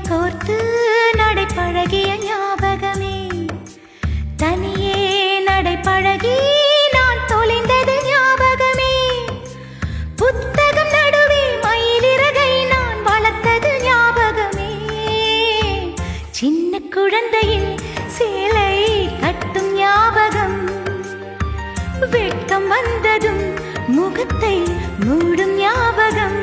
கோர்த்து நடை பழகிய ஞாபகமே தனியே நடை பழகி நான் தொலைந்தது ஞாபகமே புத்தகம் நடுவே மயிலிறகை நான் வளர்த்தது ஞாபகமே சின்ன குழந்தையில் சேலை கட்டும் ஞாபகம் வெட்கம் வந்ததும் முகத்தை மூடும் ஞாபகம்